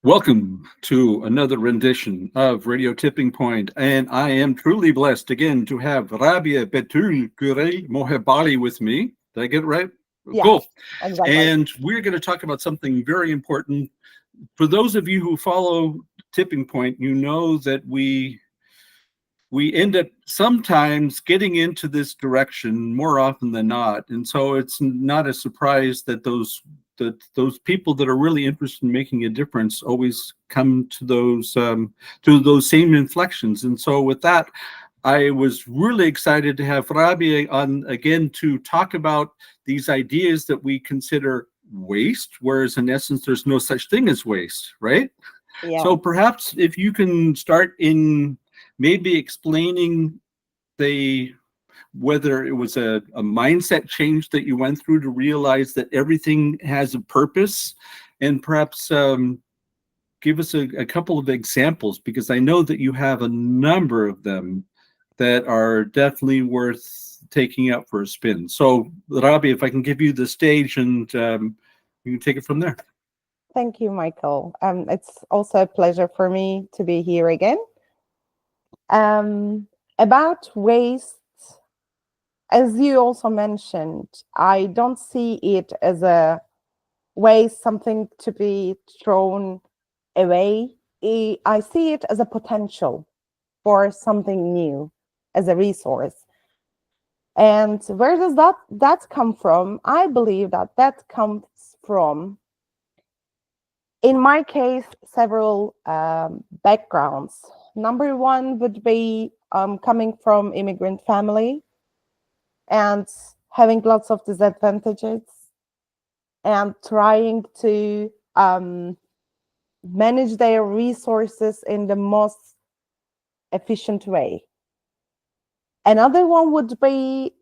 Welcome to another rendition of Radio Tipping Point, and I am truly blessed again to have Rabia, Betül, Gürel, Mohebali with me. Did I get it right? Yeah, Cool. exactly. And we're going to talk about something very important. For those of you who follow Tipping Point, you know that we end up sometimes getting into this direction more often than not, and so it's not a surprise that those people that are really interested in making a difference always come to those same inflections. And so with that, I was really excited to have Rabia on again to talk about these ideas that we consider waste, whereas in essence there's no such thing as waste, right? Yeah. So perhaps if you can start in maybe explaining the whether it was a mindset change that you went through to realize that everything has a purpose, and perhaps give us a couple of examples, because I know that you have a number of them that are definitely worth taking out for a spin. So, Rabi, if I can give you the stage, and you can take it from there. Thank you, Michael. It's also a pleasure for me to be here again. About waste, as you also mentioned, I don't see it as a waste, something to be thrown away. I see it as a potential for something new, as a resource. And where does that come from? I believe that comes from, in my case, several backgrounds. Number one would be coming from immigrant family and having lots of disadvantages and trying to manage their resources in the most efficient way. Another one would be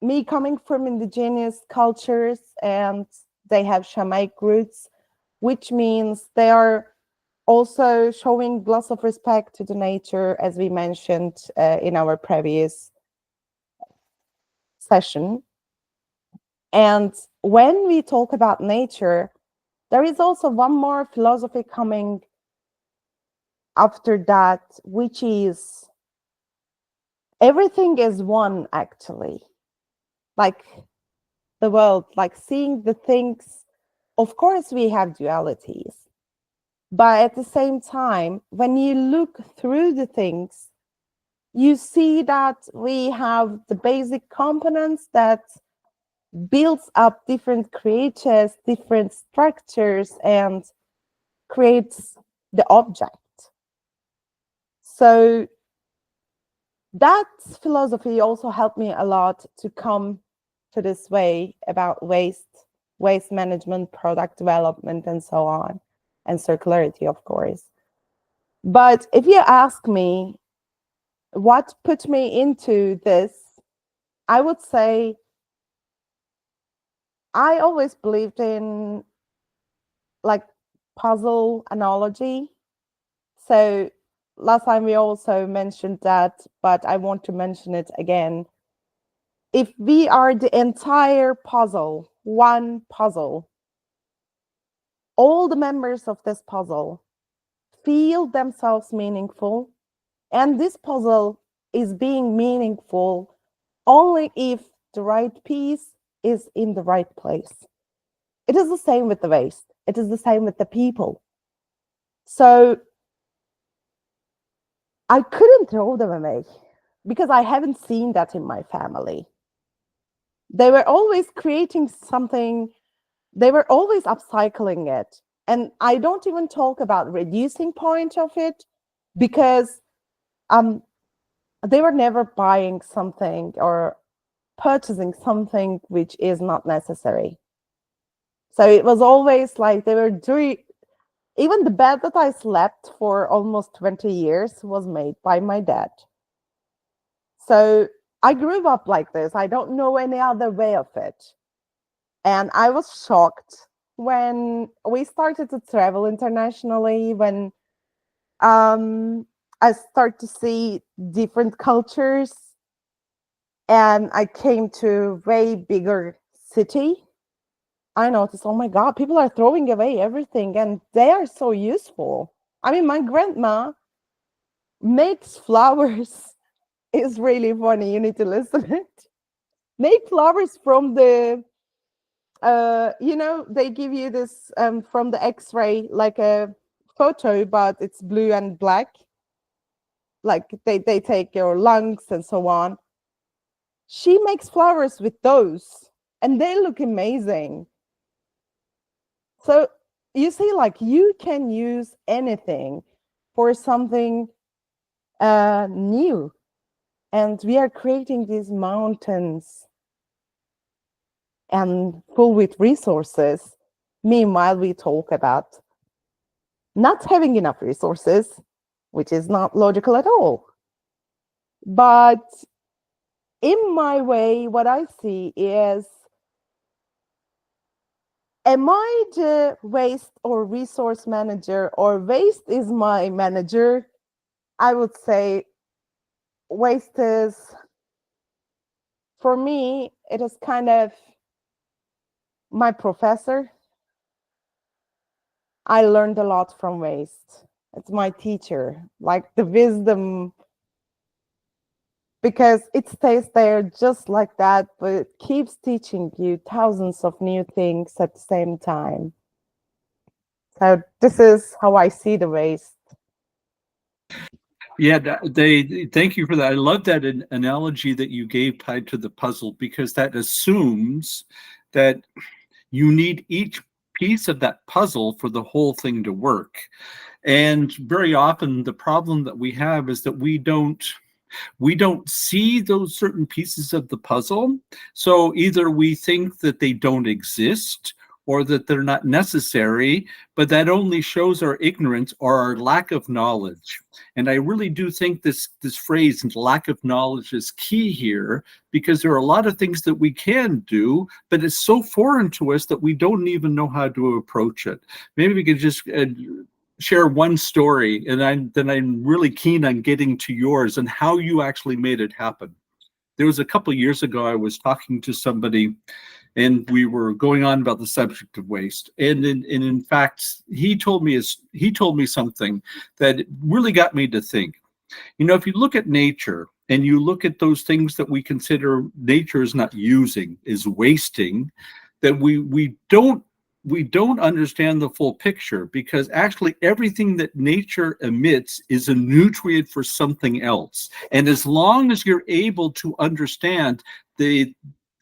me coming from indigenous cultures, and they have shamanic roots, which means they are also showing lots of respect to the nature, as we mentioned in our previous session. And when we talk about nature, there is also one more philosophy coming after that, which is everything is one, actually. Like the world, like seeing the things. Of course, we have dualities. But at the same time, when you look through the things, you see that we have the basic components that builds up different creatures, different structures, and creates the object. So that philosophy also helped me a lot to come to this way about waste management, product development, and so on, and circularity, of course. But if you ask me what put me into this, I would say I always believed in like puzzle analogy. So last time we also mentioned that, but I want to mention it again. If we are the entire puzzle, one puzzle, all the members of this puzzle feel themselves meaningful, and this puzzle is being meaningful only if the right piece is in the right place. It is the same with the waste. It is the same with the people. So I couldn't throw them away because I haven't seen that in my family. They were always creating something. They were always upcycling it. And I don't even talk about reducing point of it, because they were never buying something or purchasing something which is not necessary. So it was always like they were doing, even the bed that I slept for almost 20 years was made by my dad. So I grew up like this. I don't know any other way of it. And I was shocked when we started to travel internationally, when I start to see different cultures, and I came to a way bigger city. I noticed, oh my God, people are throwing away everything and they are so useful. I mean, my grandma makes flowers. It's really funny. You need to listen it. Make flowers from the, they give you this from the X-ray, like a photo, but it's blue and black. Like they take your lungs and so on. She makes flowers with those and they look amazing. So you see, like you can use anything for something new. And we are creating these mountains and full with resources. Meanwhile, we talk about not having enough resources, which is not logical at all. But in my way, what I see is, am I the waste or resource manager, or waste is my manager? I would say waste is, for me, it is kind of my professor. I learned a lot from waste. It's my teacher, like the wisdom, because it stays there just like that, but it keeps teaching you thousands of new things at the same time. So this is how I see the waste. Yeah, they thank you for that. I love that analogy that you gave tied to the puzzle, because that assumes that you need each piece of that puzzle for the whole thing to work. And very often the problem that we have is that we don't see those certain pieces of the puzzle. So either we think that they don't exist or that they're not necessary, but that only shows our ignorance or our lack of knowledge. And I really do think this phrase, lack of knowledge, is key here, because there are a lot of things that we can do, but it's so foreign to us that we don't even know how to approach it. Maybe we could just share one story, and I'm really keen on getting to yours and how you actually made it happen. There was a couple of years ago, I was talking to somebody, and we were going on about the subject of waste. And in fact, he told me something that really got me to think. You know, if you look at nature and you look at those things that we consider nature is not using, is wasting, that we don't understand the full picture, because actually everything that nature emits is a nutrient for something else. And as long as you're able to understand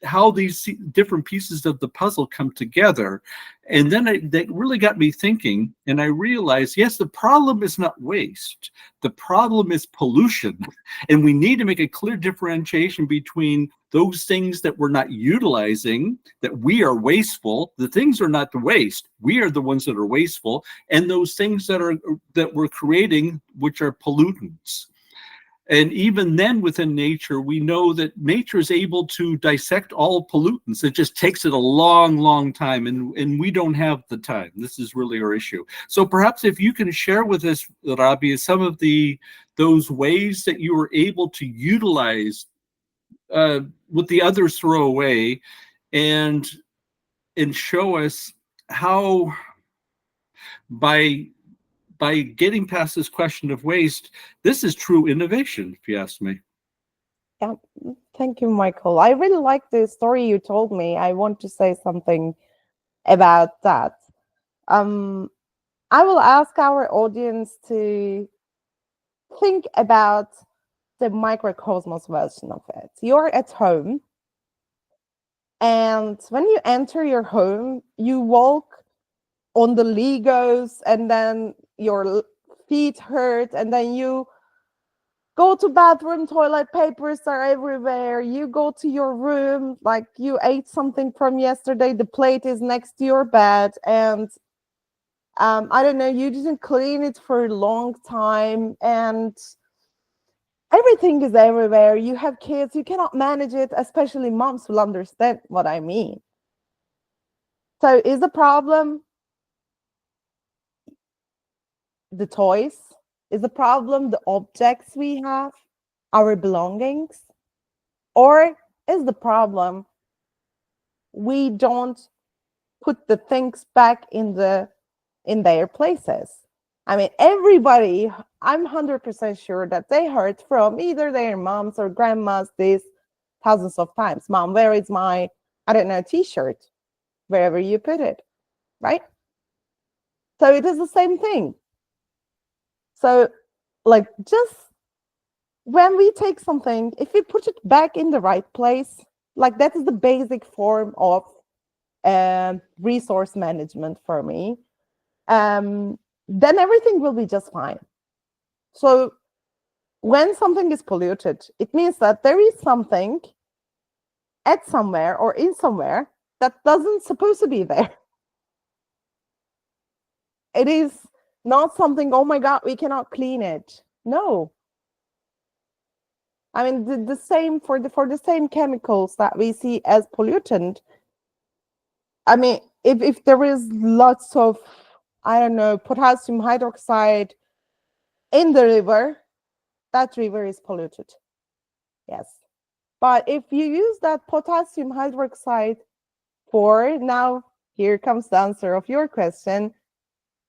how these different pieces of the puzzle come together, and then that really got me thinking, and I realized, yes, the problem is not waste, the problem is pollution. And we need to make a clear differentiation between those things that we're not utilizing, that we are wasteful. The things are not the waste, we are the ones that are wasteful, and those things that we're creating, which are pollutants. And even then, within nature, we know that nature is able to dissect all pollutants. It just takes it a long, long time, and we don't have the time. This is really our issue. So perhaps if you can share with us, Rabia, some of those ways that you were able to utilize what the others throw away, and show us how, by getting past this question of waste, this is true innovation, if you ask me. Yeah, thank you, Michael. I really like the story you told me. I want to say something about that. I will ask our audience to think about the microcosmos version of it. You're at home, and when you enter your home, you walk on the Legos, and then your feet hurt, and then you go to bathroom, toilet papers are everywhere. You go to your room, like you ate something from yesterday, the plate is next to your bed, and I don't know, you didn't clean it for a long time, and everything is everywhere. You have kids, you cannot manage it, especially moms will understand what I mean. So is the problem the toys? Is the problem the objects we have, our belongings? Or is the problem we don't put the things back in their places. I mean, everybody, I'm 100% sure that they heard from either their moms or grandmas this thousands of times. Mom, where is my, I don't know, t-shirt? Wherever you put it, right? So it is the same thing. So like, just when we take something, if we put it back in the right place, like that is the basic form of resource management for me, then everything will be just fine. So when something is polluted, it means that there is something at somewhere or in somewhere that doesn't supposed to be there. It is not something, oh my God, we cannot clean it. No. I mean, the same for the same chemicals that we see as pollutant. I mean, if there is lots of, I don't know, potassium hydroxide in the river, that river is polluted. Yes. But if you use that potassium hydroxide for, now here comes the answer of your question,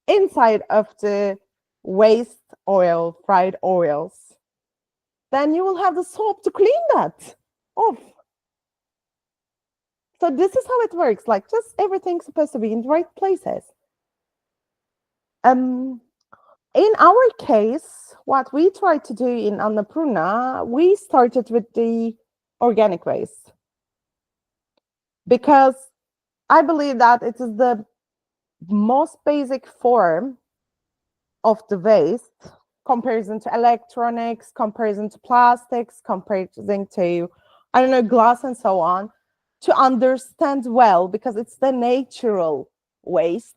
inside of the waste oil, fried oils, then you will have the soap to clean that off. So this is how it works. Like, just everything's supposed to be in the right places. In our case, what we tried to do in Annapurna, we started with the organic waste, because I believe that it is the most basic form of the waste, comparison to electronics, comparison to plastics, comparison to, I don't know, glass and so on, to understand well, because it's the natural waste,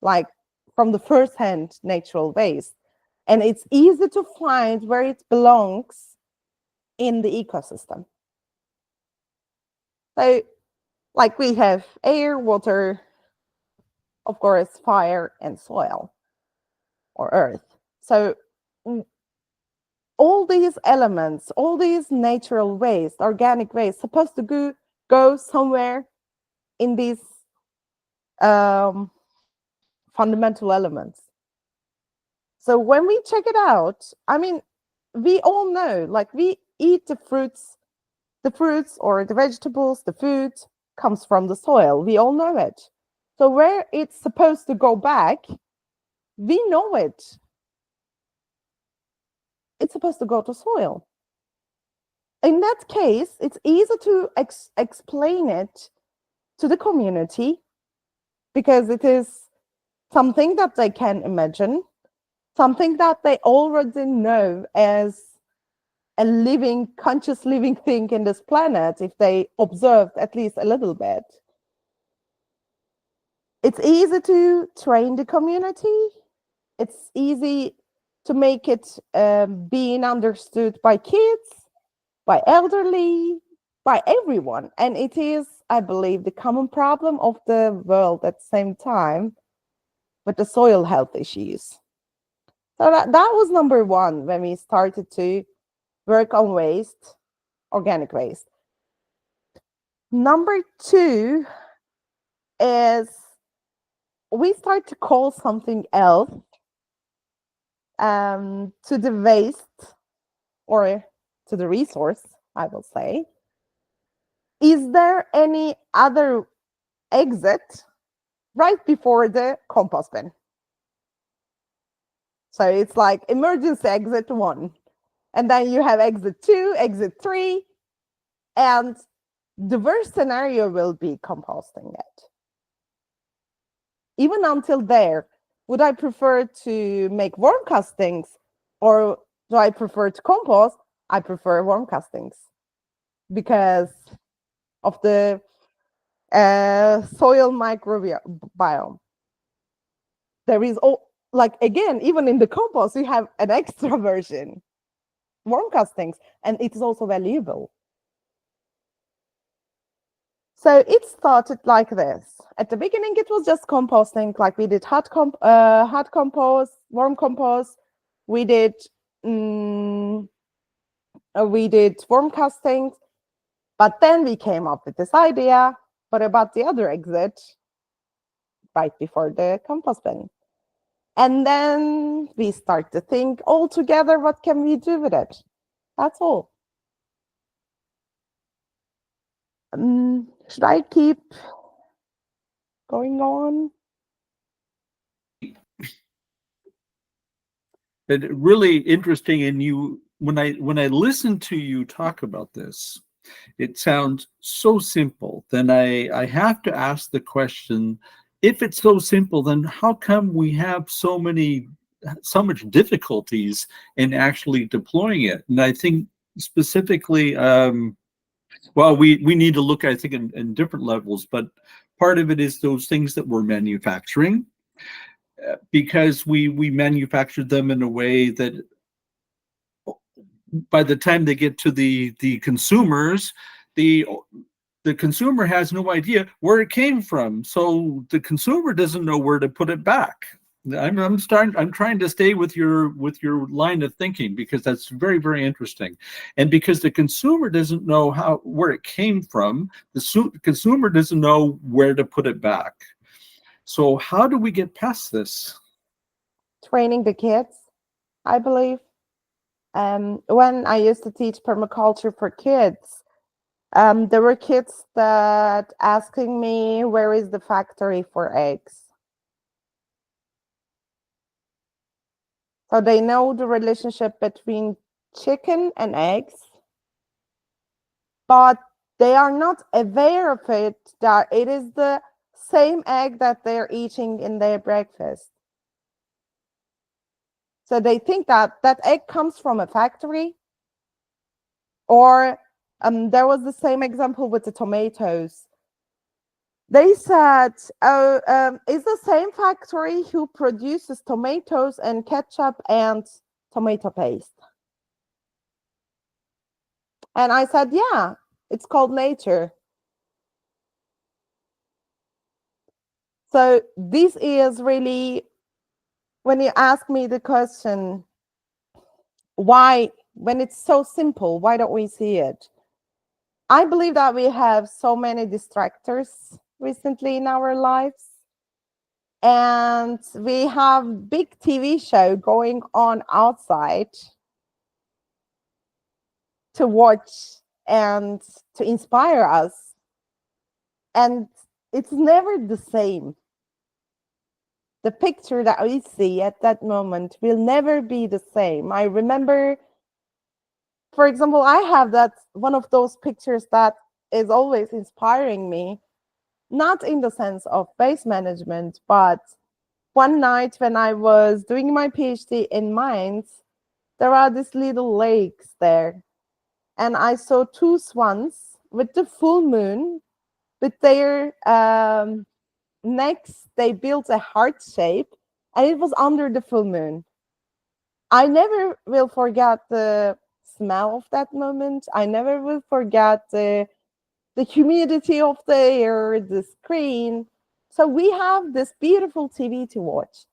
like from the first-hand natural waste. And it's easy to find where it belongs in the ecosystem. So, like, we have air, water, of course, fire, and soil, or earth. So all these elements, all these natural waste, organic waste, supposed to go somewhere in these fundamental elements. So when we check it out, I mean, we all know, like, we eat the fruits or the vegetables, the food comes from the soil. We all know it. So where it's supposed to go back, we know it. It's supposed to go to soil. In that case, it's easy to explain it to the community, because it is something that they can imagine, something that they already know as a living, conscious living thing in this planet, if they observed at least a little bit. It's easy to train the community. It's easy to make it being understood by kids, by elderly, by everyone. And it is, I believe, the common problem of the world at the same time with the soil health issues. So that was number one when we started to work on waste, organic waste. Number two is we start to call something else to the waste, or to the resource, I will say. Is there any other exit right before the compost bin? So it's like emergency exit 1. And then you have exit 2, exit 3. And the worst scenario will be composting it. Even until there, would I prefer to make worm castings, or do I prefer to compost? I prefer worm castings because of the soil microbiome. There is, like, again, even in the compost, you have an extra version, worm castings, and it is also valuable. So it started like this. At the beginning, it was just composting, like we did hot compost, warm compost. We did worm castings, but then we came up with this idea. What about the other exit? right before the compost bin. And then we start to think all together, what can we do with it? That's all. Should I keep going on? But really interesting, and when I listen to you talk about this, it sounds so simple. Then I have to ask the question, if it's so simple, then how come we have so much difficulties in actually deploying it? And I think specifically, well, we need to look, I think, in different levels, but part of it is those things that we're manufacturing, because we manufacture them in a way that by the time they get to the consumers, the consumer has no idea where it came from. So the consumer doesn't know where to put it back. I'm trying to stay with your line of thinking, because that's very, very interesting. And because the consumer doesn't know where it came from, the consumer doesn't know where to put it back. So how do we get past this? Training the kids, I believe. When I used to teach permaculture for kids, there were kids that asking me, where is the factory for eggs? So they know the relationship between chicken and eggs, but they are not aware of it, that it is the same egg that they're eating in their breakfast. So they think that that egg comes from a factory. Or there was the same example with the tomatoes. They said, oh, it's the same factory who produces tomatoes and ketchup and tomato paste. And I said, yeah, it's called nature. So this is really, when you ask me the question, why, when it's so simple, why don't we see it? I believe that we have so many distractors recently in our lives. And we have big TV show going on outside to watch and to inspire us. And it's never the same. The picture that we see at that moment will never be the same. I remember, for example, I have that one of those pictures that is always inspiring me, not in the sense of waste management, but one night when I was doing my PhD in mines, there are these little lakes there. And I saw two swans with the full moon, with their necks, they built a heart shape, and it was under the full moon. I never will forget the smell of that moment. I never will forget the humidity of the air, the screen. So we have this beautiful TV to watch.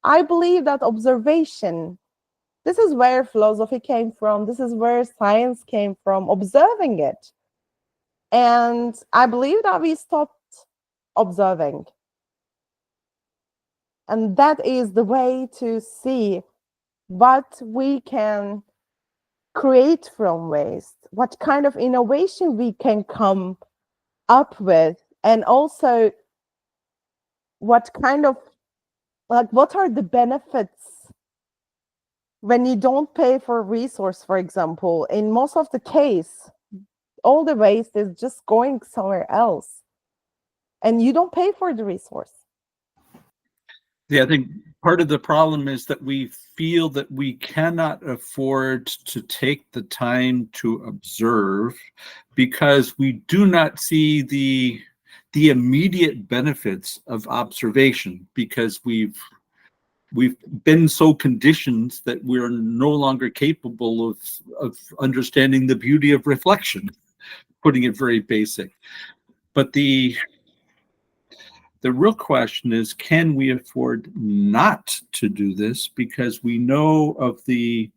I believe that observation, this is where philosophy came from. This is where science came from, observing it. And I believe that we stopped observing. And that is the way to see what we can create from waste, what kind of innovation we can come up with, and also what kind of, like, what are the benefits when you don't pay for a resource, for example. In most of the case, all the waste is just going somewhere else, and you don't pay for the resource. Yeah, I think part of the problem is that we feel that we cannot afford to take the time to observe, because we do not see the immediate benefits of observation, because we've been so conditioned that we're no longer capable of understanding the beauty of reflection, putting it very basic. But the real question is, can we afford not to do this? Because we know of the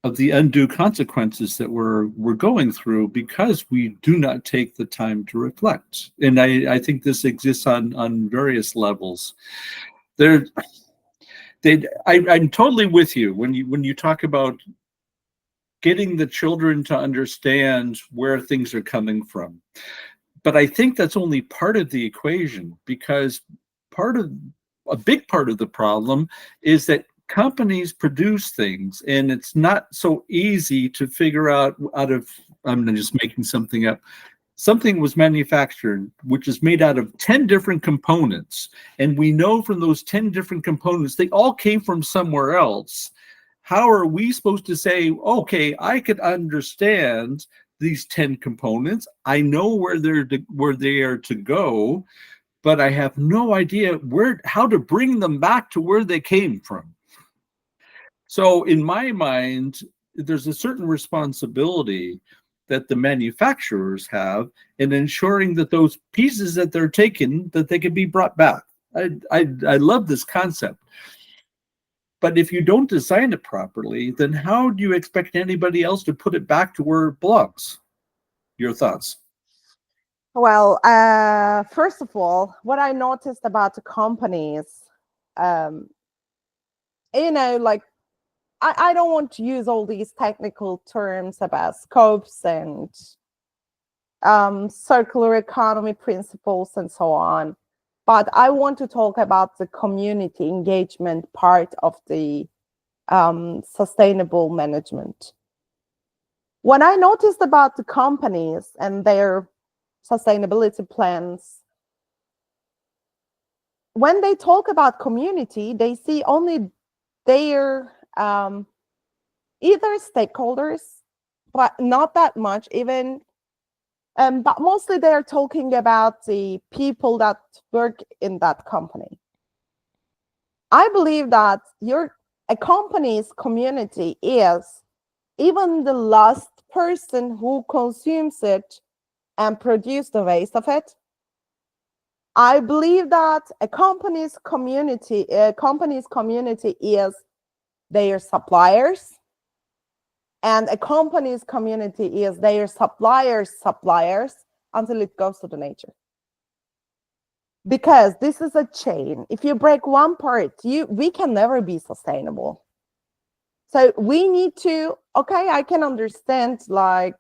the undue consequences that we're going through because we do not take the time to reflect. And I think this exists on various levels. I'm totally with you when you talk about getting the children to understand where things are coming from. But I think that's only part of the equation, because a big part of the problem is that companies produce things, and it's not so easy to figure out I'm just making something up. Something was manufactured, which is made out of 10 different components. And we know from those 10 different components, they all came from somewhere else. How are we supposed to say, okay, I could understand these 10 components. I know where they are to go, but I have no idea how to bring them back to where they came from. So in my mind, there's a certain responsibility that the manufacturers have in ensuring that those pieces that they're taking, that they can be brought back. I love this concept. But if you don't design it properly, then how do you expect anybody else to put it back to where it belongs? Your thoughts? Well, first of all, what I noticed about the companies, like, I don't want to use all these technical terms about scopes and circular economy principles and so on. But I want to talk about the community engagement part of the sustainable management. What I noticed about the companies and their sustainability plans, when they talk about community, they see only their either stakeholders, but not that much even. But mostly they are talking about the people that work in that company. I believe that a company's community is even the last person who consumes it and produce the waste of it. I believe that a company's community is their suppliers, and a company's community is their suppliers' suppliers until it goes to the nature. Because this is a chain. If you break one part, we can never be sustainable. So we need to, okay, I can understand, like,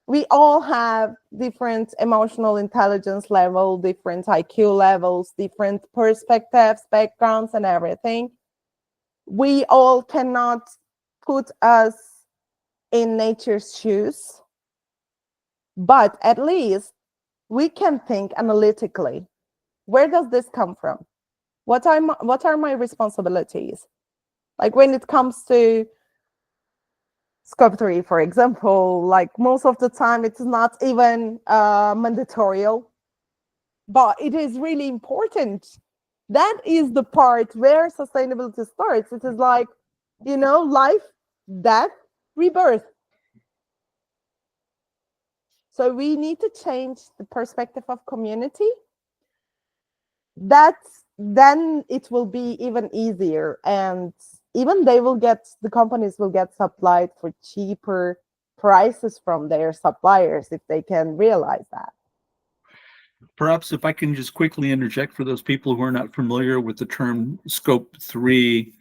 we all have different emotional intelligence level, different IQ levels, different perspectives, backgrounds, and everything. We all cannot put us in nature's shoes, but at least we can think analytically. Where does this come from? What are my responsibilities? Like when it comes to Scope 3, for example, like most of the time it's not even mandatory, but it is really important. That is the part where sustainability starts. It is like, life, death, rebirth. So we need to change the perspective of community. Then it will be even easier, and even the companies will get supplied for cheaper prices from their suppliers if they can realize that. Perhaps if I can just quickly interject for those people who are not familiar with the term Scope 3,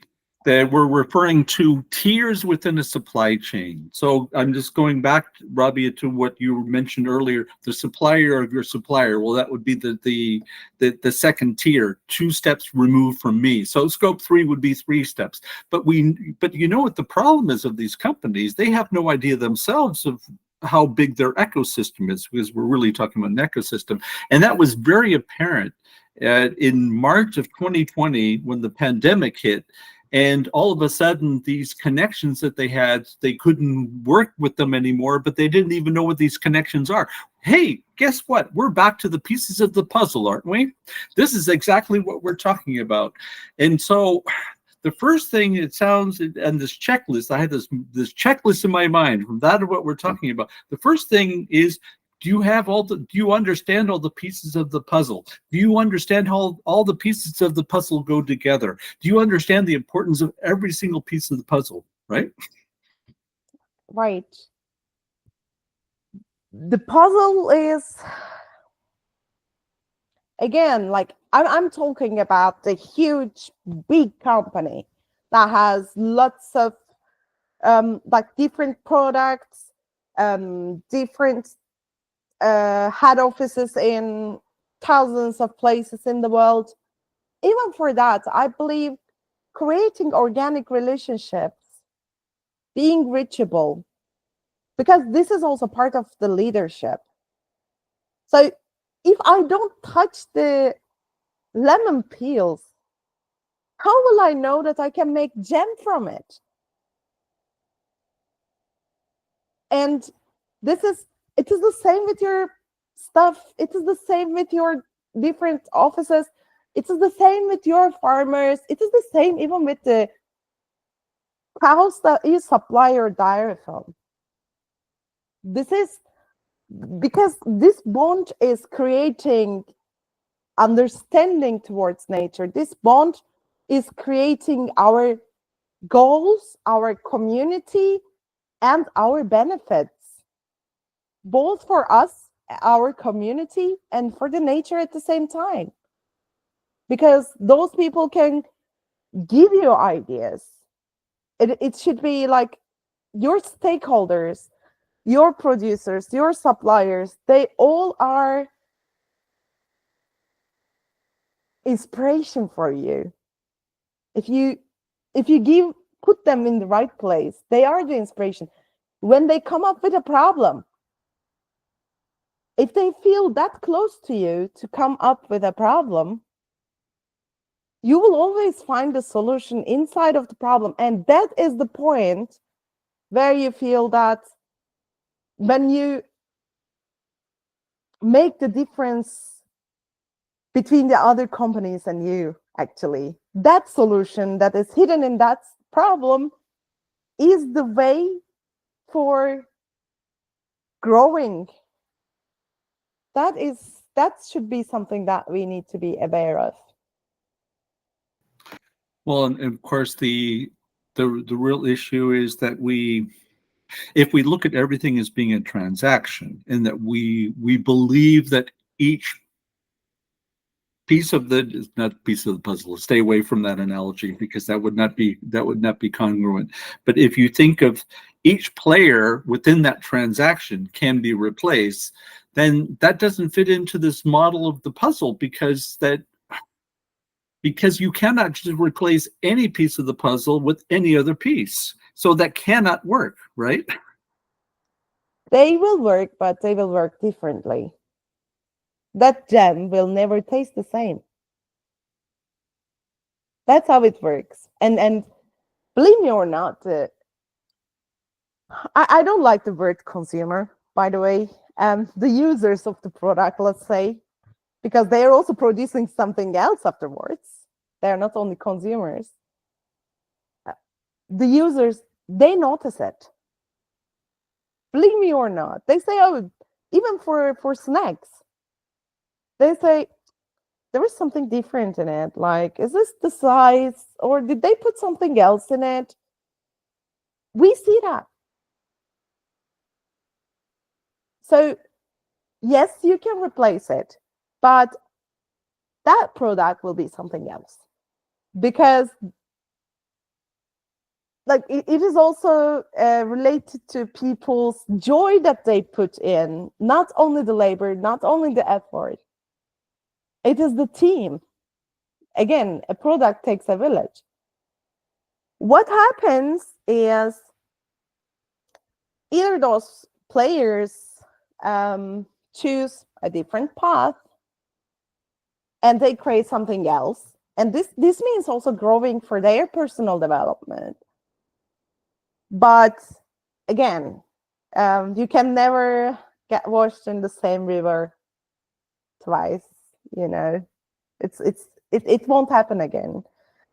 that we're referring to tiers within a supply chain. So I'm just going back, Rabia, to what you mentioned earlier, the supplier of your supplier. Well, that would be the second tier, 2 steps removed from me. So Scope 3 would be 3 steps. But you know what the problem is of these companies? They have no idea themselves of how big their ecosystem is, because we're really talking about an ecosystem. And that was very apparent in March of 2020 when the pandemic hit. And all of a sudden, these connections that they had, they couldn't work with them anymore, but they didn't even know what these connections are. Hey, guess what? We're back to the pieces of the puzzle, aren't we? This is exactly what we're talking about. And so the first thing it sounds, and this checklist, I had this checklist in my mind from that of what we're talking about. The first thing is, do you understand all the pieces of the puzzle? Do you understand how all the pieces of the puzzle go together? Do you understand the importance of every single piece of the puzzle, right? right. The puzzle is, again, like I'm talking about the huge, big company that has lots of like different products, different head offices in thousands of places in the world. Even for that, I believe creating organic relationships, being reachable, because this is also part of the leadership. So if I don't touch the lemon peels, how will I know that I can make jam from it? And it is the same with your stuff. It is the same with your different offices. It is the same with your farmers. It is the same even with the cows that you supply your dairy from. This is because this bond is creating understanding towards nature. This bond is creating our goals, our community, and our benefits, both for us, our community, and for the nature at the same time. Because those people can give you ideas. It should be like your stakeholders, your producers, your suppliers, they all are inspiration for you. If you put them in the right place, they are the inspiration. When they come up with a problem, if they feel that close to you to come up with a problem, you will always find the solution inside of the problem. And that is the point where you feel that when you make the difference between the other companies and you, actually, that solution that is hidden in that problem is the way for growing. That should be something that we need to be aware of. Well, and of course, the real issue is that if we look at everything as being a transaction, and that we believe that each piece of the not piece of the puzzle, stay away from that analogy because that would not be congruent. But if you think of each player within that transaction can be replaced, then that doesn't fit into this model of the puzzle, because you cannot just replace any piece of the puzzle with any other piece. So that cannot work, right? They will work, but they will work differently. That jam will never taste the same. That's how it works. And believe me or not, I don't like the word consumer, by the way. The users of the product, let's say, because they are also producing something else afterwards. They are not only consumers. The users, they notice it. Believe me or not. They say, oh, even for snacks, they say, there is something different in it. Like, is this the size, or did they put something else in it? We see that. So, yes, you can replace it, but that product will be something else. Because like it is also related to people's joy that they put in, not only the labor, not only the effort. It is the team. Again, a product takes a village. What happens is either those players choose a different path and they create something else. And this means also growing for their personal development. But again, you can never get washed in the same river twice. You know, it won't happen again.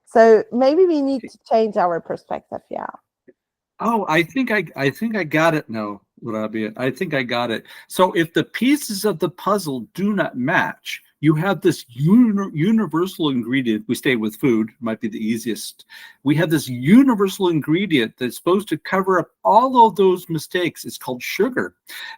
So maybe we need to change our perspective. Yeah. Oh, I think I got it now, Rabia. I think I got it. So if the pieces of the puzzle do not match, you have this universal ingredient. We stay with food, might be the easiest. We have this universal ingredient that's supposed to cover up all of those mistakes. It's called sugar,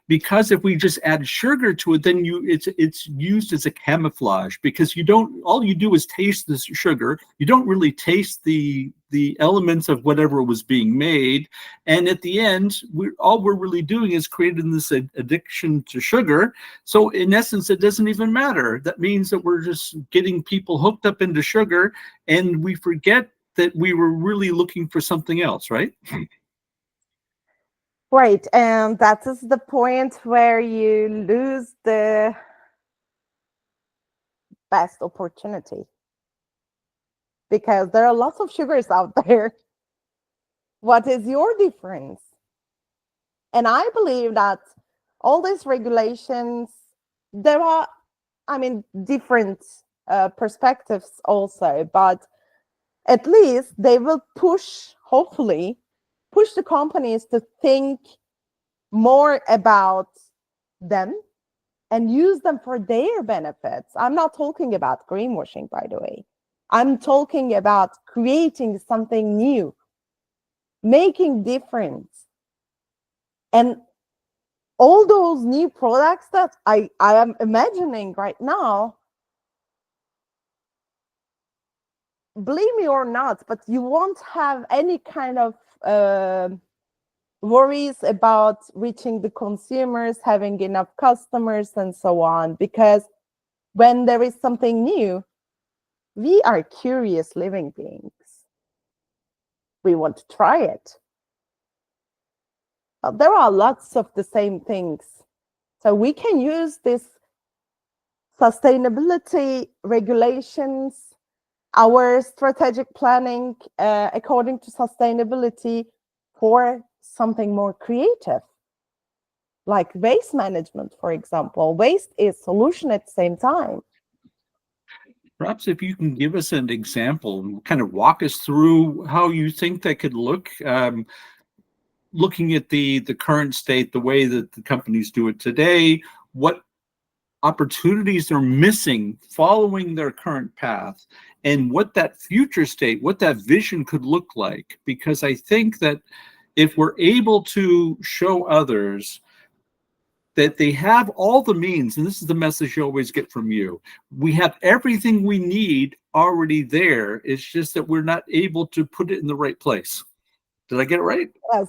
because if we just add sugar to it, then it's used as a camouflage, because all you do is taste this sugar. You don't really taste the elements of whatever was being made, and at the end, all we're really doing is creating this addiction to sugar. So in essence, it doesn't even matter. That means that we're just getting people hooked up into sugar, and we forget that we were really looking for something else, right? Right, and that is the point where you lose the best opportunity, because there are lots of sugars out there. What is your difference? And I believe that all these regulations, there are, different perspectives also, but at least they will hopefully push the companies to think more about them and use them for their benefits. I'm not talking about greenwashing, by the way. I'm talking about creating something new, making difference. And all those new products that I am imagining right now, believe me or not, but you won't have any kind of worries about reaching the consumers, having enough customers, and so on. Because when there is something new, we are curious living beings. We want to try it. There are lots of the same things. So we can use this sustainability regulations, our strategic planning according to sustainability, for something more creative, like waste management, for example. Waste is solution at the same time. Perhaps if you can give us an example and kind of walk us through how you think that could look, looking at the current state, the way that the companies do it today, what opportunities they're missing following their current path, and what that future state, what that vision could look like. Because I think that if we're able to show others that they have all the means, and this is the message you always get from you, we have everything we need already there. It's just that we're not able to put it in the right place. Did I get it right? Yes,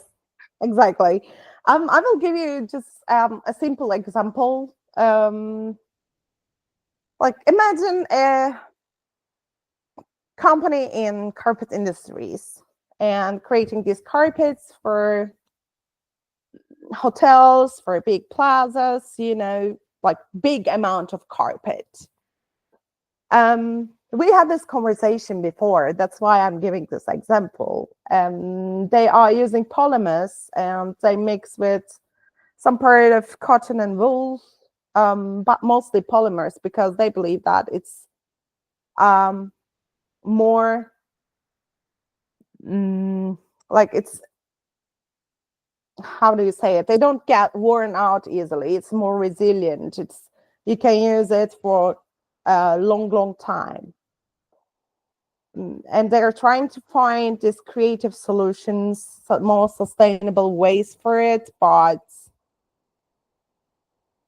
exactly. I will give you just a simple example. Like imagine a company in carpet industries and creating these carpets for hotels, for big plazas, like big amount of carpet. We had this conversation before. That's why I'm giving this example. They are using polymers, and they mix with some part of cotton and wool, but mostly polymers, because they believe that it's more like it's, how do you say it? They don't get worn out easily. It's more resilient. You can use it for a long time. And they're trying to find these creative solutions, more sustainable ways for it, but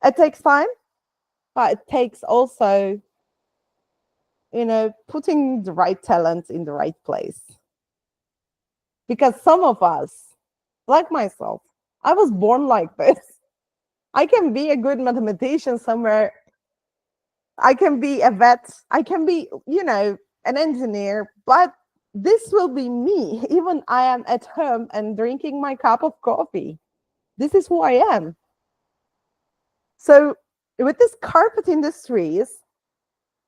it takes time. But it takes also, putting the right talent in the right place. Because some of us, like myself, I was born like this. I can be a good mathematician somewhere. I can be a vet. I can be, an engineer, but this will be me. Even I am at home and drinking my cup of coffee. This is who I am. So with this carpet industries,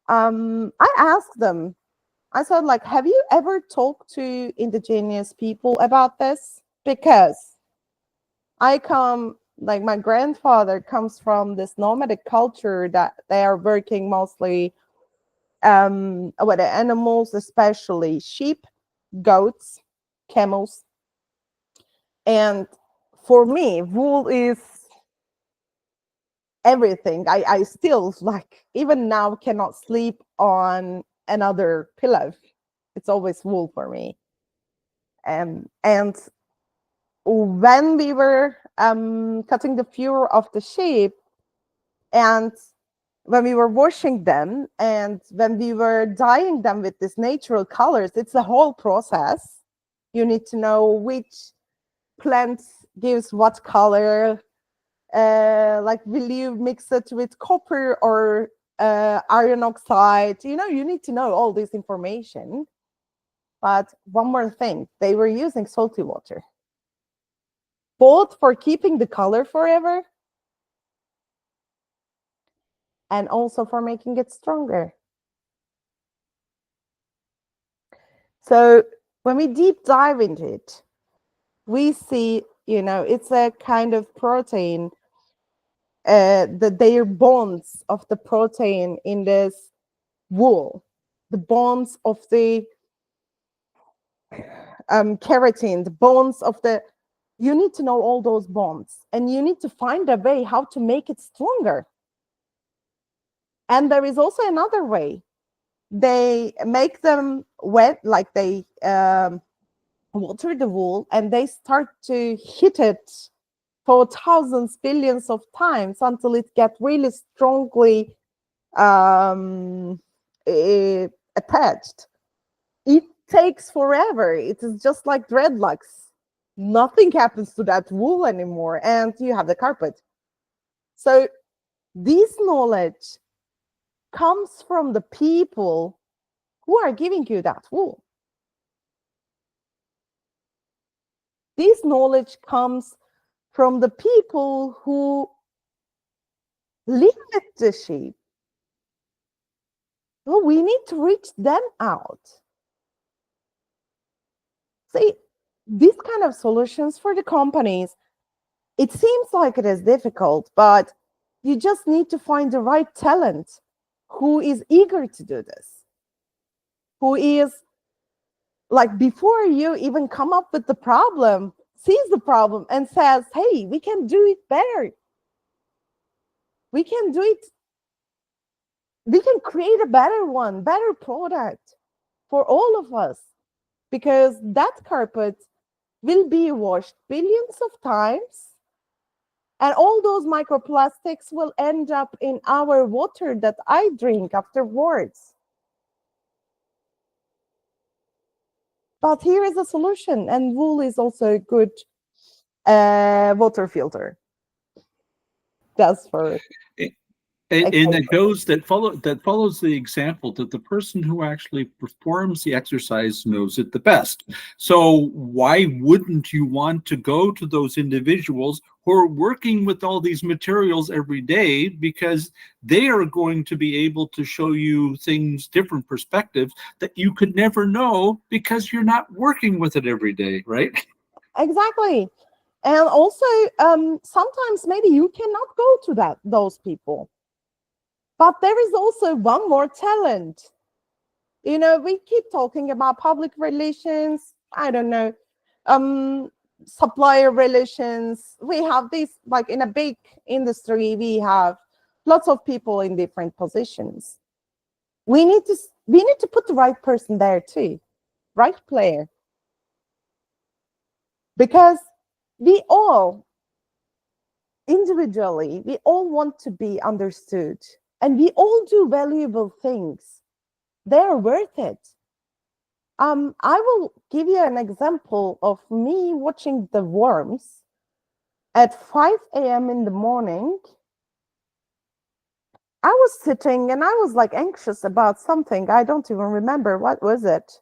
I asked them, I said, like, have you ever talked to indigenous people about this? Because my grandfather comes from this nomadic culture that they are working mostly with the animals, especially sheep, goats, camels. And for me, wool is everything. I still, like, even now cannot sleep on another pillow. It's always wool for me. And when we were cutting the fur of the sheep, and when we were washing them, and when we were dyeing them with these natural colors, it's a whole process. You need to know which plant gives what color. Like, will you mix it with copper or iron oxide? You need to know all this information. But one more thing, they were using salty water, both for keeping the color forever and also for making it stronger. So when we deep dive into it, we see, it's a kind of protein, their bonds of the protein in this wool, the bonds of the keratin, the bonds of the, you need to know all those bonds, and you need to find a way how to make it stronger. And there is also another way. They make them wet, like they water the wool, and they start to hit it for thousands, billions of times until it gets really strongly attached. It takes forever. It is just like dreadlocks. Nothing happens to that wool anymore, and you have the carpet. So this knowledge comes from the people who are giving you that wool. This knowledge comes from the people who live with the sheep. Well, we need to reach them out. See, these kind of solutions for the companies, it seems like it is difficult, but you just need to find the right talent who is eager to do this, who is, like, before you even come up with the problem, sees the problem and says, hey, we can do it better. We can do it. We can create a better one, better product for all of us, because that carpet will be washed billions of times, and all those microplastics will end up in our water that I drink afterwards. But here is a solution, and wool is also a good water filter. That's for And that follows the example that the person who actually performs the exercise knows it the best. So why wouldn't you want to go to those individuals who are working with all these materials every day, because they are going to be able to show you things, different perspectives that you could never know because you're not working with it every day, right? Exactly. And also, sometimes maybe you cannot go to those people. But there is also one more talent. We keep talking about public relations, I don't know, supplier relations. We have this, like, in a big industry, we have lots of people in different positions. We need to put the right person there too, right player. Because we all, individually, we all want to be understood, and we all do valuable things. They're worth it. I will give you an example of me watching the worms at 5 a.m. in the morning. I was sitting and I was, like, anxious about something. I don't even remember what was it.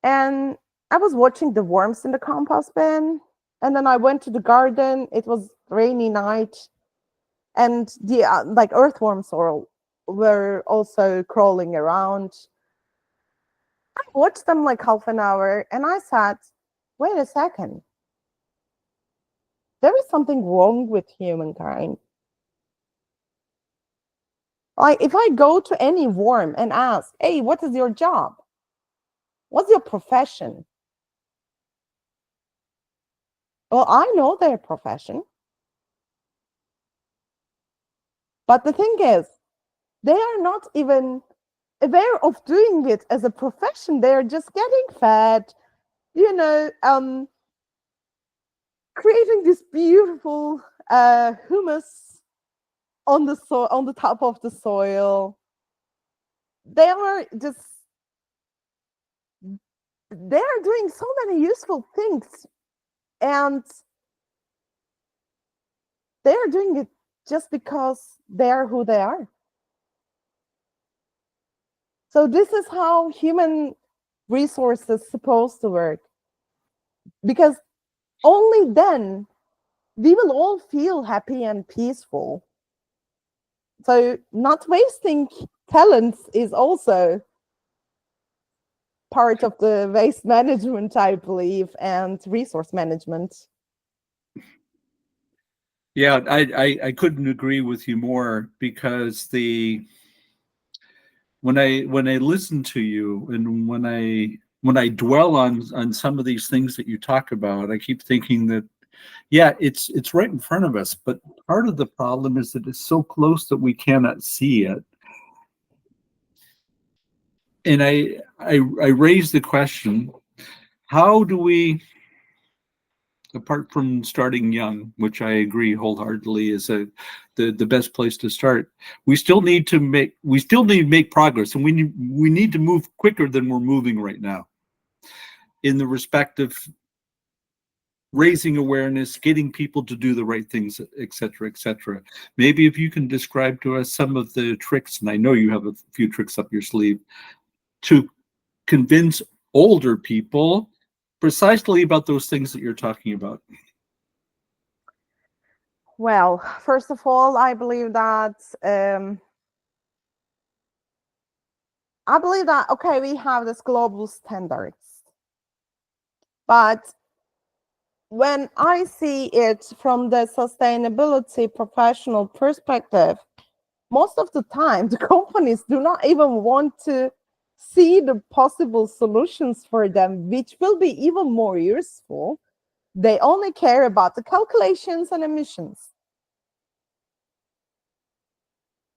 And I was watching the worms in the compost bin. And then I went to the garden. It was rainy night. And the like, earthworms were also crawling around. I watched them like half an hour, and I said, wait a second. There is something wrong with humankind. Like, if I go to any worm and ask, hey, what is your job? What's your profession? Well, I know their profession. But the thing is, they are not even aware of doing it as a profession. They are just getting fed, creating this beautiful humus on the soil, on the top of the soil. They are doing so many useful things, and they are doing it just because they are who they are. So this is how human resources supposed to work, because only then we will all feel happy and peaceful. So not wasting talents is also part of the waste management, I believe, and resource management. Yeah, I couldn't agree with you more, because when I listen to you, and when I dwell on some of these things that you talk about, I keep thinking that, yeah, it's right in front of us, but part of the problem is that it's so close that we cannot see it. And I raise the question, how do we, apart from starting young, which I agree wholeheartedly is the best place to start, we still need to make progress, and we need to move quicker than we're moving right now, in the respect of raising awareness, getting people to do the right things, et cetera, et cetera. Maybe if you can describe to us some of the tricks, and I know you have a few tricks up your sleeve, to convince older people precisely about those things that you're talking about. Well, first of all, I believe that okay, we have this global standards, but when I see it from the sustainability professional perspective, most of the time the companies do not even want to see the possible solutions for them, which will be even more useful. They only care about the calculations and emissions.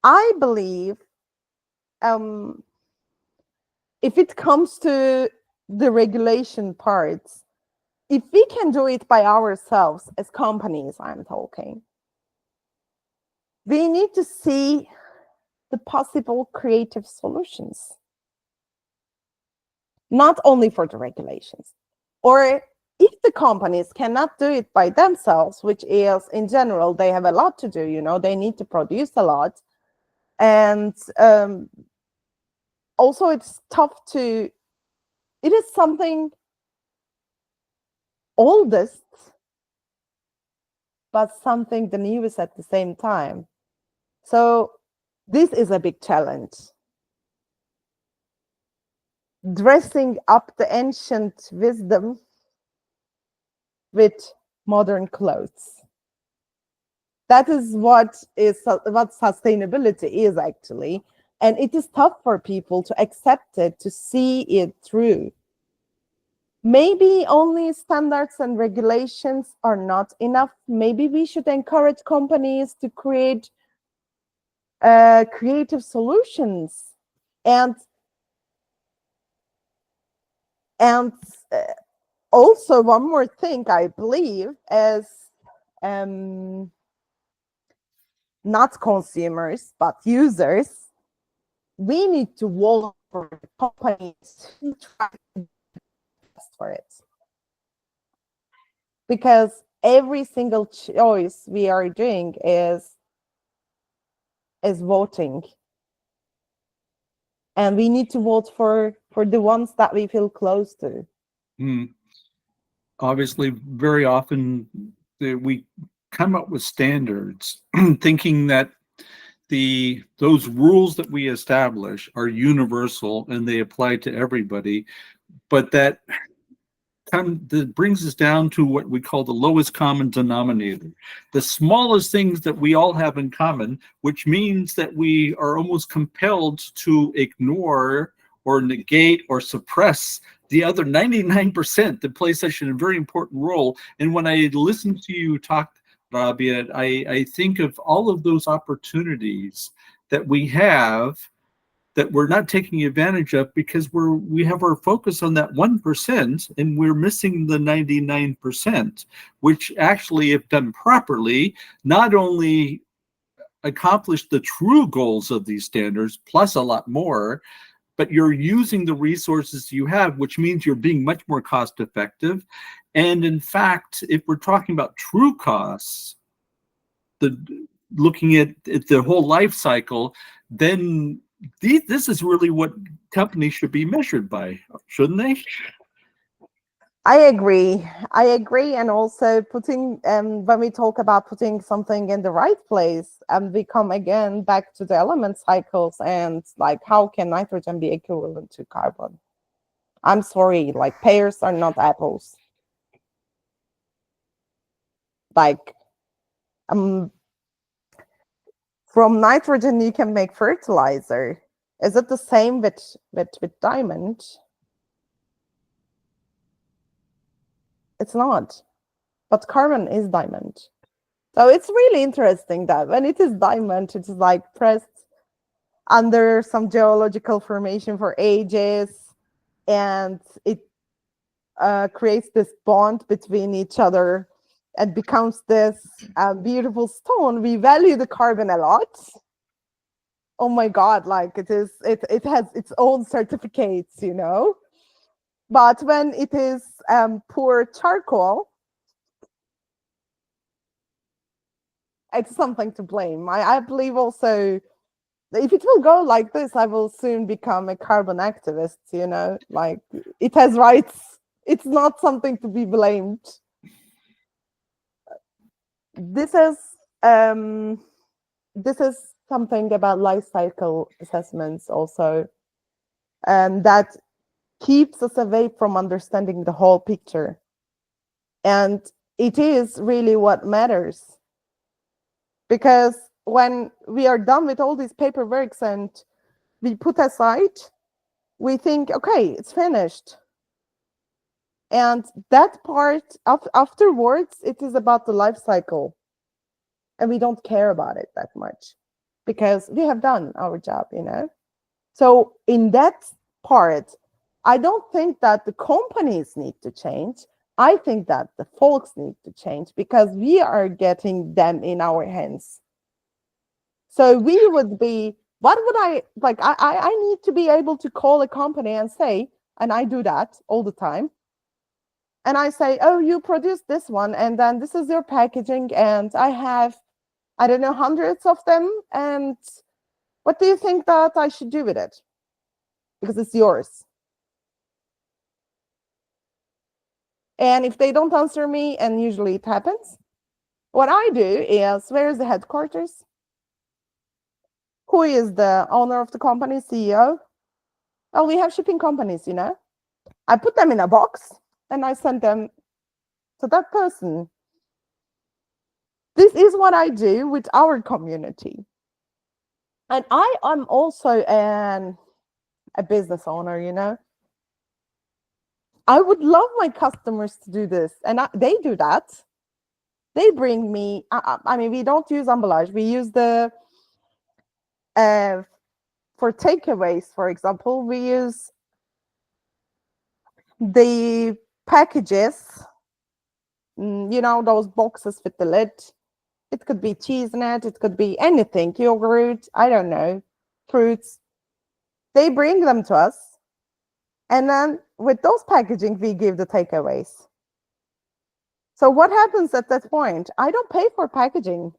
I believe if it comes to the regulation parts, if we can do it by ourselves as companies, I'm talking, we need to see the possible creative solutions, not only for the regulations. Or if the companies cannot do it by themselves, which is in general, they have a lot to do, they need to produce a lot. And also it's tough it is something oldest, but something the newest at the same time. So this is a big challenge. Dressing up the ancient wisdom with modern clothes. That is what sustainability is actually. And it is tough for people to accept it, to see it through. Maybe only standards and regulations are not enough. Maybe we should encourage companies to create creative solutions. And also one more thing, I believe, as not consumers, but users, we need to vote for companies who try to invest for it. Because every single choice we are doing is voting. And we need to vote for the ones that we feel close to. Obviously, very often we come up with standards thinking that those rules that we establish are universal and they apply to everybody, but that brings us down to what we call the lowest common denominator, the smallest things that we all have in common, which means that we are almost compelled to ignore or negate or suppress the other 99% that play such a very important role. And when I listen to you talk Rabia. I think of all of those opportunities that we have that we're not taking advantage of because we have our focus on that 1% and we're missing the 99%, which actually, if done properly, not only accomplish the true goals of these standards plus a lot more, but you're using the resources you have, which means you're being much more cost effective. And in fact, if we're talking about true costs, looking at the whole life cycle, then this is really what companies should be measured by, shouldn't they? I agree. I agree. And also putting, when we talk about putting something in the right place, we come again back to the element cycles and like, how can nitrogen be equivalent to carbon? I'm sorry, like pears are not apples. Like, from nitrogen, you can make fertilizer. Is it the same with diamond? It's not, but carbon is diamond. So it's really interesting that when it is diamond, it's like pressed under some geological formation for ages, and it creates this bond between each other and becomes this beautiful stone. We value the carbon a lot. Oh my God, like it has its own certificates, you know. But when it is poor charcoal, it's something to blame. I believe also, if it will go like this, I will soon become a carbon activist, you know, like it has rights. It's not something to be blamed. This is something about life cycle assessments also, that keeps us away from understanding the whole picture. And it is really what matters. Because when we are done with all these paperworks and we put aside, we think, okay, it's finished. And that part, afterwards, it is about the life cycle. And we don't care about it that much because we have done our job, you know? So in that part, I don't think that the companies need to change. I think that the folks need to change because we are getting them in our hands. So we would be, what would I, like, I need to be able to call a company and say, and I do that all the time. And I say, oh, you produce this one, and then this is your packaging, and I have, I don't know, hundreds of them. And what do you think that I should do with it? Because it's yours. And if they don't answer me, and usually it happens, what I do is, where is the headquarters? Who is the owner of the company, CEO? Oh, we have shipping companies, you know. I put them in a box and I send them to that person. This is what I do with our community. And I am also a business owner, you know. I would love my customers to do this, and they do that. They bring me, I mean, we don't use emballage. We use the, for takeaways, for example, we use the packages, you know, those boxes with the lid. It could be cheese in it, it could be anything, yogurt, I don't know, fruits. They bring them to us. And then with those packaging, we give the takeaways. So what happens at that point? I don't pay for packaging.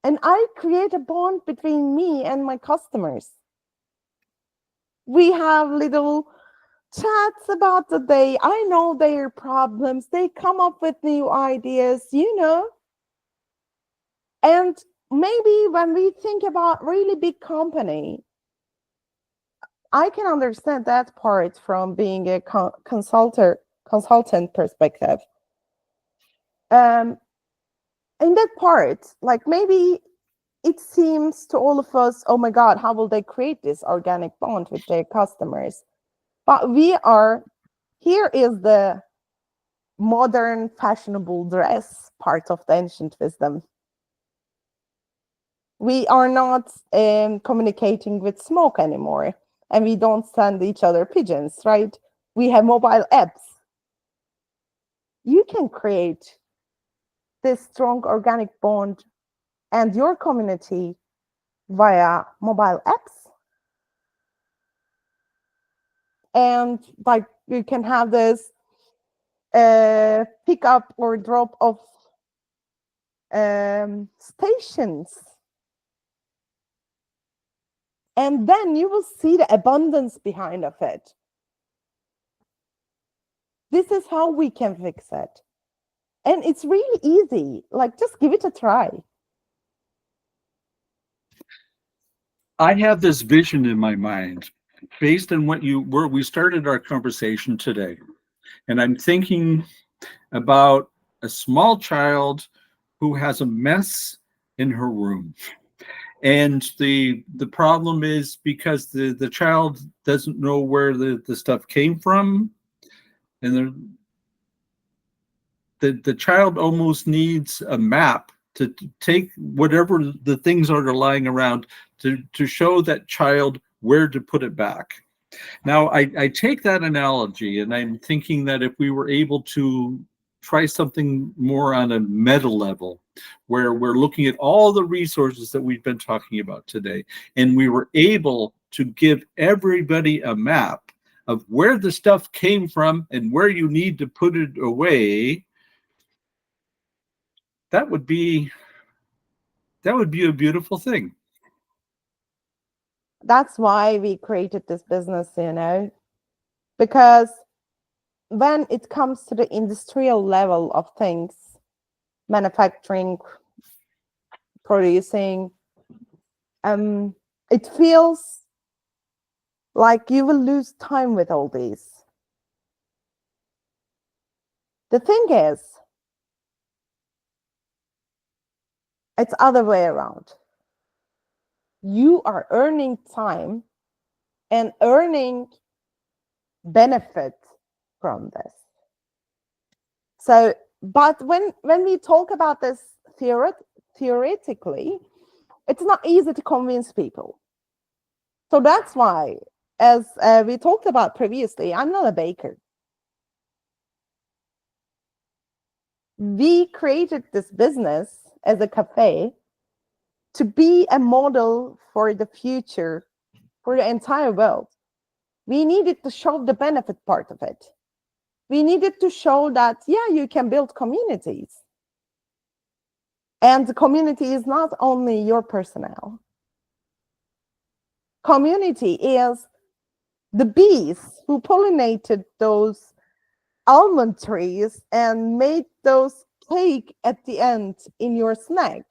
And I create a bond between me and my customers. We have little chats about the day. I know their problems. They come up with new ideas, you know. And maybe when we think about really big company, I can understand that part from being a consultant perspective. In that part, like maybe it seems to all of us, oh my God, how will they create this organic bond with their customers? But we are, here is the modern fashionable dress part of the ancient wisdom. We are not communicating with smoke anymore, and we don't send each other pigeons, right? We have mobile apps. You can create this strong organic bond and your community via mobile apps. And like you can have this pick up or drop of stations. And then you will see the abundance behind of it. This is how we can fix it. And it's really easy. Like, just give it a try. I have this vision in my mind based on where we started our conversation today. And I'm thinking about a small child who has a mess in her room. And the problem is because the child doesn't know where the stuff came from, and the child almost needs a map to take whatever the things are lying around to show that child where to put it back. Now, I take that analogy, and I'm thinking that if we were able to try something more on a meta level, where we're looking at all the resources that we've been talking about today, and we were able to give everybody a map of where the stuff came from and where you need to put it away, that would be a beautiful thing. That's why we created this business, because when it comes to the industrial level of things, manufacturing, producing, it feels like you will lose time with all these. The thing is, it's other way around. You are earning time and earning benefit from this. So, but when we talk about this theoretically, it's not easy to convince people. So that's why, as we talked about previously, I'm not a baker. We created this business as a cafe to be a model for the future, for the entire world. We needed to show the benefit part of it. We needed to show that, yeah, you can build communities. And the community is not only your personnel. Community is the bees who pollinated those almond trees and made those cake at the end in your snack.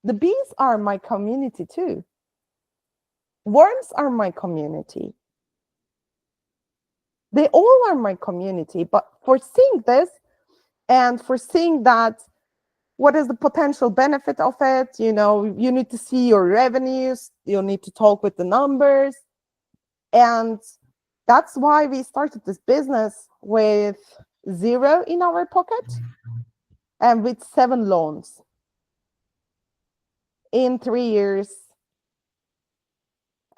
The bees are my community too. Worms are my community. They all are my community. But for seeing this and for seeing that, what is the potential benefit of it? You need to see your revenues. You need to talk with the numbers. And that's why we started this business with 0 in our pocket and with 7 loans in 3 years.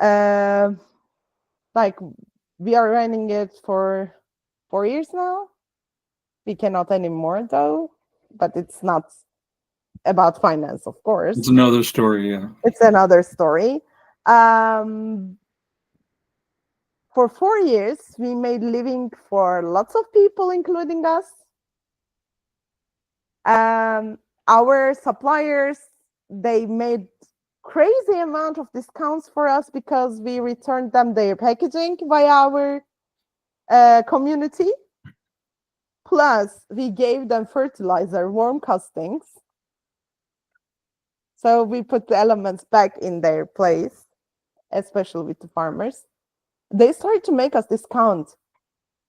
Like, we are running it for 4 years now. We cannot anymore though, but it's not about finance, of course. It's another story, yeah. It's another story. For 4 years, we made living for lots of people, including us. Our suppliers, they made crazy amount of discounts for us because we returned them their packaging via our community. Plus, we gave them fertilizer, worm castings. So we put the elements back in their place, especially with the farmers. They started to make us discount.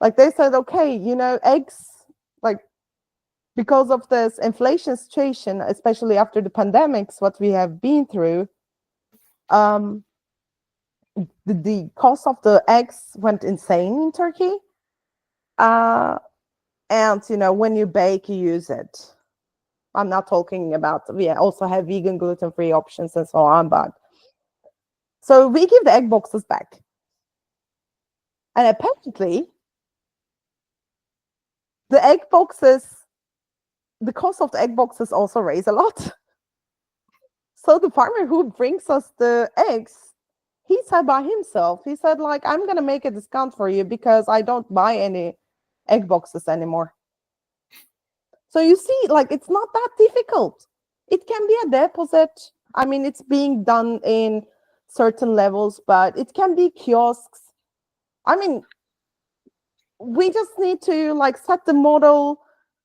Like, they said, okay, eggs, like, because of this inflation situation, especially after the pandemics, what we have been through, the cost of the eggs went insane in Turkey. And when you bake, you use it. I'm not talking about, we also have vegan, gluten-free options and so on, but so we give the egg boxes back. And apparently, the egg boxes, the cost of the egg boxes also raise a lot. So the farmer who brings us the eggs, he said by himself, he said, like, I'm going to make a discount for you because I don't buy any egg boxes anymore. So you see, like, it's not that difficult. It can be a deposit. I mean, it's being done in certain levels, but it can be kiosks. I mean, we just need to like set the model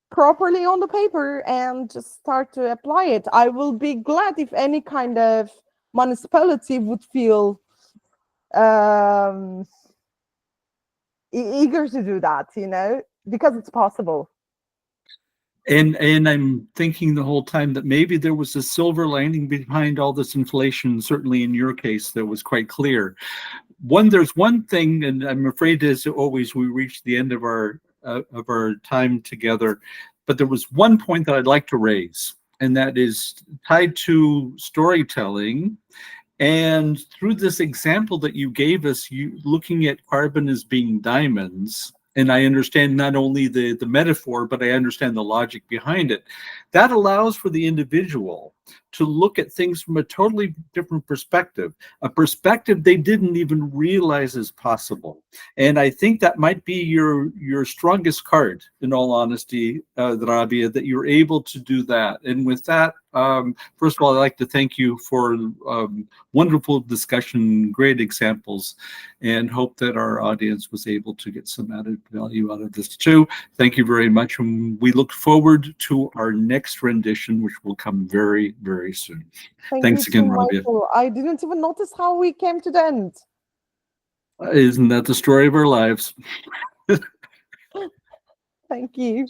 properly on the paper and just start to apply it. I will be glad if any kind of municipality would feel eager to do that, because it's possible. And I'm thinking the whole time that maybe there was a silver lining behind all this inflation. Certainly in your case, that was quite clear. There's one thing, and I'm afraid as always we reach the end of our time together, but there was one point that I'd like to raise, and that is tied to storytelling. And through this example that you gave us, you looking at carbon as being diamonds, and I understand not only the metaphor, but I understand the logic behind it. That allows for the individual to look at things from a totally different perspective, a perspective they didn't even realize is possible. And I think that might be your strongest card, in all honesty, Rabia, that you're able to do that. And with that, first of all, I'd like to thank you for wonderful discussion, great examples, and hope that our audience was able to get some added value out of this too. Thank you very much. And we look forward to our next rendition, which will come very, very soon. Thanks again, Rabia. I didn't even notice how we came to the end. Isn't that the story of our lives? Thank you.